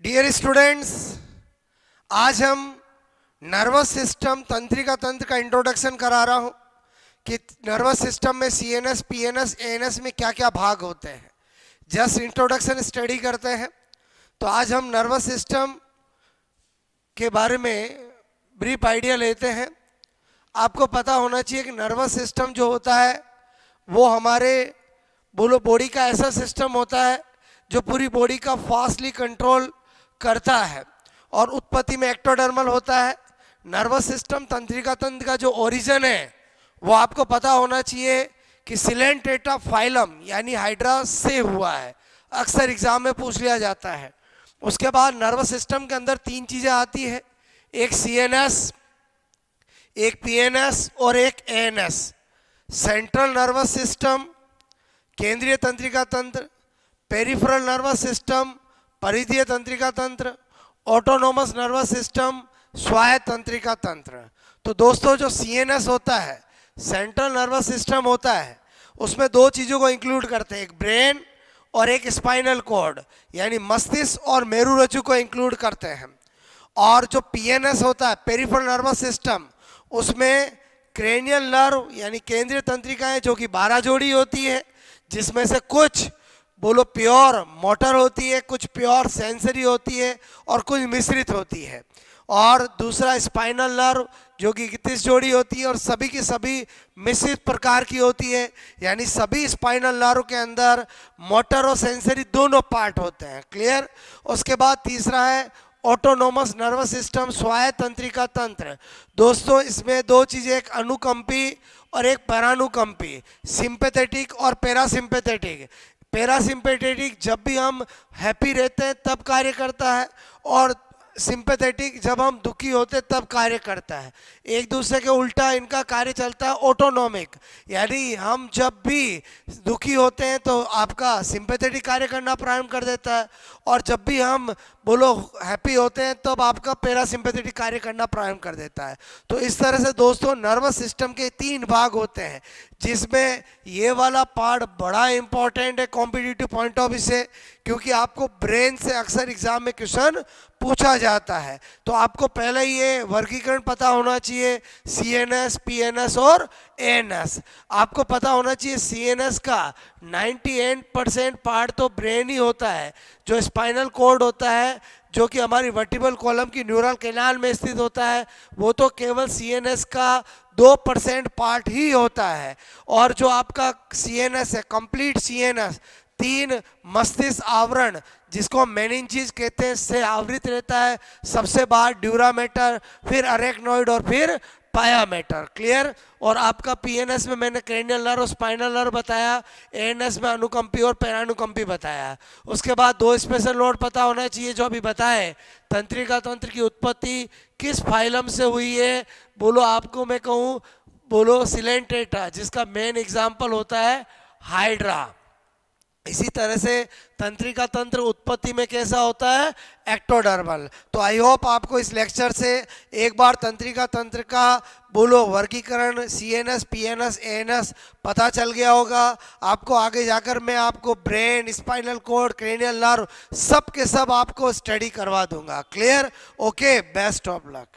Dear students, आज हम nervous system तंत्रिका तंत्र का इंट्रोडक्शन करा रहा हूं कि नर्वस सिस्टम में सीएनएस, पीएनएस, एएनएस में क्या क्या भाग होते हैं। जस्ट इंट्रोडक्शन स्टडी करते हैं। तो आज हम नर्वस सिस्टम के बारे में ब्रीफ आइडिया लेते हैं। आपको पता होना चाहिए कि नर्वस सिस्टम जो होता है वो हमारे बॉडी का ऐसा सिस्टम होता है जो पूरी बॉडी का फास्टली कंट्रोल करता है और उत्पत्ति में एक्टोडर्मल होता है। नर्वस सिस्टम तंत्रिका तंत्र का जो ओरिजिन है वो आपको पता होना चाहिए कि सिलेंटेटा फाइलम यानी हाइड्रा से हुआ है। अक्सर एग्जाम में पूछ लिया जाता है। उसके बाद नर्वस सिस्टम के अंदर तीन चीज़ें आती है, एक सीएनएस, एक पीएनएस और एक एएनएस। सेंट्रल नर्वस सिस्टम, केंद्रीय तंत्रिका तंत्र, पेरिफेरल नर्वस सिस्टम, परिधीय तंत्रिका तंत्र, ऑटोनोमस नर्वस सिस्टम, स्वायत्त तंत्रिका तंत्र। तो दोस्तों, जो सीएनएस होता है, सेंट्रल नर्वस सिस्टम होता है, उसमें दो चीज़ों को इंक्लूड करते हैं, एक ब्रेन और एक स्पाइनल कॉर्ड यानी मस्तिष्क और मेरुरज्जु को इंक्लूड करते हैं। और जो पीएनएस होता है, पेरिफेरल नर्वस सिस्टम, उसमें क्रेनियल नर्व यानी केंद्रीय तंत्रिकाएं जो कि 12 जोड़ी होती है, जिसमें से कुछ प्योर मोटर होती है, कुछ प्योर सेंसरी होती है और कुछ मिश्रित होती है। और दूसरा स्पाइनल नर्व जो कि 31 जोड़ी होती है और सभी की सभी मिश्रित प्रकार की होती है, यानी सभी स्पाइनल नर्व के अंदर मोटर और सेंसरी दोनों पार्ट होते हैं। क्लियर। उसके बाद तीसरा है ऑटोनोमस नर्वस सिस्टम, स्वायत्त तंत्रिका तंत्र। दोस्तों, इसमें दो चीज़ें, एक अनुकंपी और एक पैरानुकंपी, सिंपैथेटिक और पैरासिम्पैथेटिक। पैरासिम्पैथेटिक जब भी हम हैप्पी रहते हैं तब कार्य करता है और सिंपैथेटिक जब हम दुखी होते तब कार्य करता है। एक दूसरे के उल्टा इनका कार्य चलता है ऑटोनोमिक, यानी हम जब भी दुखी होते हैं तो आपका सिंपैथेटिक कार्य करना प्रारंभ कर देता है और जब भी हम हैप्पी होते हैं तब आपका पैरासिम्पैथेटिक कार्य करना प्रारंभ कर देता है। तो इस तरह से दोस्तों नर्वस सिस्टम के 3 भाग होते हैं, जिसमें ये वाला पार्ट बड़ा इंपॉर्टेंट है कॉम्पिटिटिव पॉइंट ऑफ व्यू से, क्योंकि आपको ब्रेन से अक्सर एग्जाम में क्वेश्चन पूछा जाता है। तो आपको पहले ये वर्गीकरण पता होना चाहिए, सीएनएस, पीएनएस और एएनएस। आपको पता होना चाहिए सीएनएस का 98% पार्ट तो ब्रेन ही होता है। जो स्पाइनल कॉर्ड होता है जो कि हमारी वर्टिब्रल कॉलम की न्यूरल कैनाल में स्थित होता है, वो तो केवल सीएनएस का 2% पार्ट ही होता है। और जो आपका सीएनएस है, कंप्लीट सीएनएस, 3 मस्तिष्क आवरण जिसको मेनिंजिस कहते हैं से आवृत रहता है। सबसे बाहर ड्यूरामेटर, फिर अरेक्नोइड और फिर पायामेटर। क्लियर। और आपका पीएनएस में मैंने क्रेनियल नर्व और स्पाइनल नर्व बताया, एएनएस में अनुकंपी और पैरानुकंपी बताया। उसके बाद 2 स्पेशल नोड पता होना चाहिए जो अभी बताए, तंत्रिका तंत्र की उत्पत्ति किस फाइलम से हुई है। आपको मैं कहूँ सिलेंटेटा, जिसका मेन एग्जाम्पल होता है हाइड्रा। इसी तरह से तंत्रिका तंत्र उत्पत्ति में कैसा होता है, एक्टोडर्मल। तो आई होप आपको इस लेक्चर से एक बार तंत्रिका तंत्र का वर्गीकरण, सीएनएस, पीएनएस, एएनएस पता चल गया होगा। आपको आगे जाकर मैं आपको brain, spinal cord, cranial nerve सब के सब आपको स्टडी करवा दूंगा। Clear. Okay, best of luck.